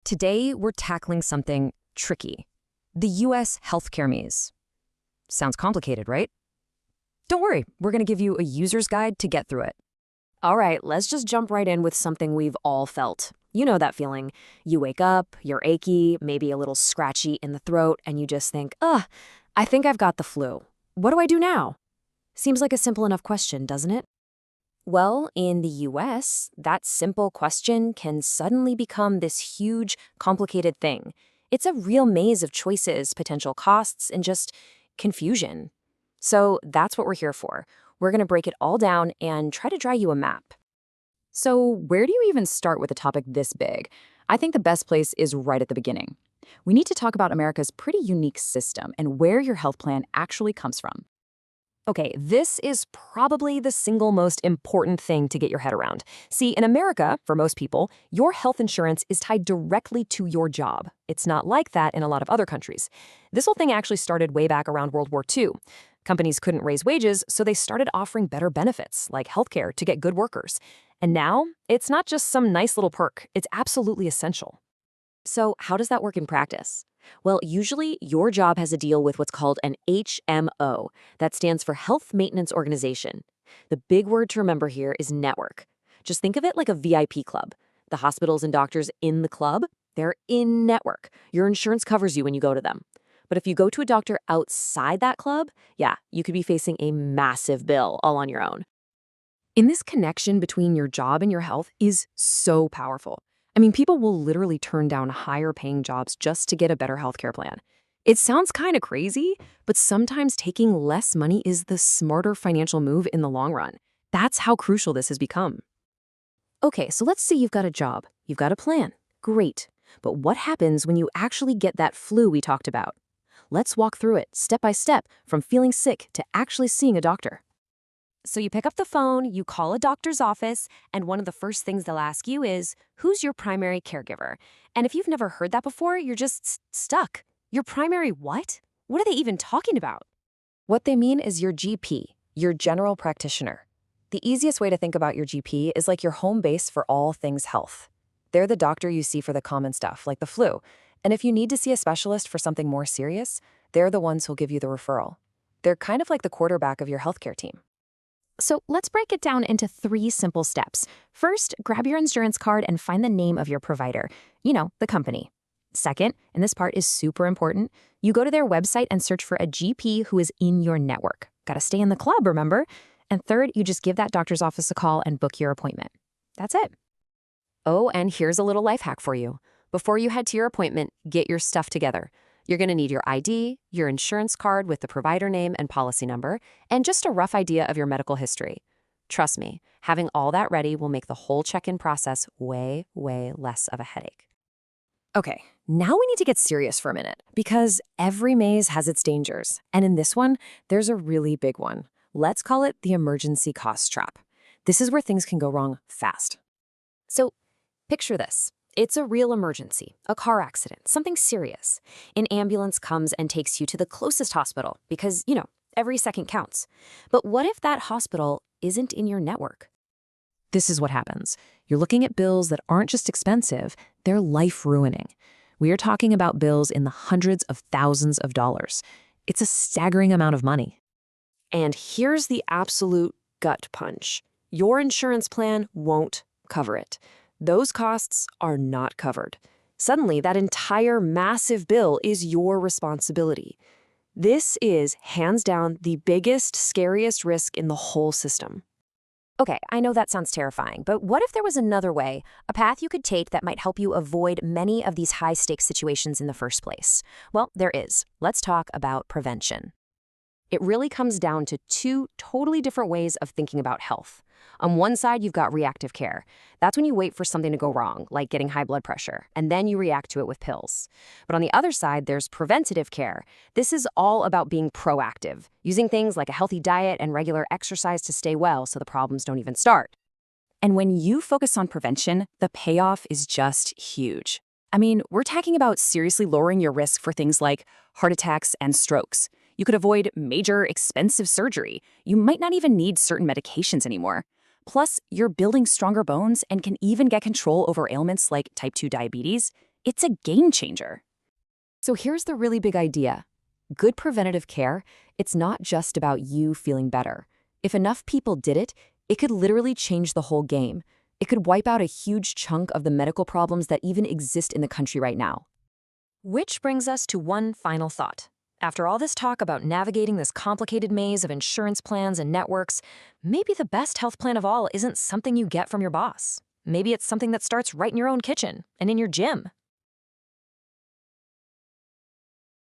Today, we're tackling something tricky. The U.S. healthcare maze. Sounds complicated, right? Don't worry, we're going to give you a user's guide to get through it. All right, let's just jump right in with something we've all felt. You know that feeling. You wake up, you're achy, maybe a little scratchy in the throat, and you just think, I think I've got the flu. What do I do now? Seems like a simple enough question, doesn't it? Well, in the U.S., that simple question can suddenly become this huge, complicated thing. It's a real maze of choices, potential costs, and just confusion. So that's what we're here for. We're going to break it all down and try to draw you a map. So where do you even start with a topic this big? I think the best place is right at the beginning. We need to talk about America's pretty unique system and where your health plan actually comes from. Okay, this is probably the single most important thing to get your head around. See, in America, for most people, your health insurance is tied directly to your job. It's not like that in a lot of other countries. This whole thing actually started way back around World War II. Companies couldn't raise wages, so they started offering better benefits, like healthcare, to get good workers. And now, it's not just some nice little perk, it's absolutely essential. So how does that work in practice? Well, usually your job has a deal with what's called an HMO. That stands for Health Maintenance Organization. The big word to remember here is network. Just think of it like a VIP club. The hospitals and doctors in the club, they're in network. Your insurance covers you when you go to them. But if you go to a doctor outside that club, you could be facing a massive bill all on your own. In this connection between your job and your health is so powerful. I mean, people will literally turn down higher paying jobs just to get a better healthcare plan. It sounds kind of crazy, but sometimes taking less money is the smarter financial move in the long run. That's how crucial this has become. Okay, so let's say you've got a job, you've got a plan. Great. But what happens when you actually get that flu we talked about? Let's walk through it step by step, from feeling sick to actually seeing a doctor. So you pick up the phone, you call a doctor's office, and one of the first things they'll ask you is, who's your primary caregiver? And if you've never heard that before, you're just stuck. Your primary what? What are they even talking about? What they mean is your GP, your General Practitioner. The easiest way to think about your GP is like your home base for all things health. They're the doctor you see for the common stuff, like the flu. And if you need to see a specialist for something more serious, they're the ones who'll give you the referral. They're kind of like the quarterback of your healthcare team. So let's break it down into 3 simple steps. First, grab your insurance card and find the name of your provider. You know, the company. Second, and this part is super important, you go to their website and search for a GP who is in your network. Gotta stay in the club, remember? And third, you just give that doctor's office a call and book your appointment. That's it. Oh, and here's a little life hack for you. Before you head to your appointment, get your stuff together. You're going to need your ID, your insurance card with the provider name and policy number, and just a rough idea of your medical history. Trust me, having all that ready will make the whole check-in process way, way less of a headache. Okay, now we need to get serious for a minute, because every maze has its dangers, and in this one, there's a really big one. Let's call it the emergency cost trap. This is where things can go wrong fast. So, picture this. It's a real emergency, a car accident, something serious. An ambulance comes and takes you to the closest hospital because, every second counts. But what if that hospital isn't in your network? This is what happens. You're looking at bills that aren't just expensive, they're life-ruining. We are talking about bills in the hundreds of thousands of dollars. It's a staggering amount of money. And here's the absolute gut punch. Your insurance plan won't cover it. Those costs are not covered. Suddenly, that entire massive bill is your responsibility. This is, hands down, the biggest, scariest risk in the whole system. Okay, I know that sounds terrifying, but what if there was another way, a path you could take that might help you avoid many of these high-stakes situations in the first place? Well, there is. Let's talk about prevention. It really comes down to 2 totally different ways of thinking about health. On one side, you've got reactive care. That's when you wait for something to go wrong, like getting high blood pressure, and then you react to it with pills. But on the other side, there's preventative care. This is all about being proactive, using things like a healthy diet and regular exercise to stay well so the problems don't even start. And when you focus on prevention, the payoff is just huge. I mean, we're talking about seriously lowering your risk for things like heart attacks and strokes. You could avoid major, expensive surgery. You might not even need certain medications anymore. Plus, you're building stronger bones and can even get control over ailments like type 2 diabetes. It's a game changer. So here's the really big idea. Good preventative care, it's not just about you feeling better. If enough people did it, it could literally change the whole game. It could wipe out a huge chunk of the medical problems that even exist in the country right now. Which brings us to one final thought. After all this talk about navigating this complicated maze of insurance plans and networks, maybe the best health plan of all isn't something you get from your boss. Maybe it's something that starts right in your own kitchen and in your gym.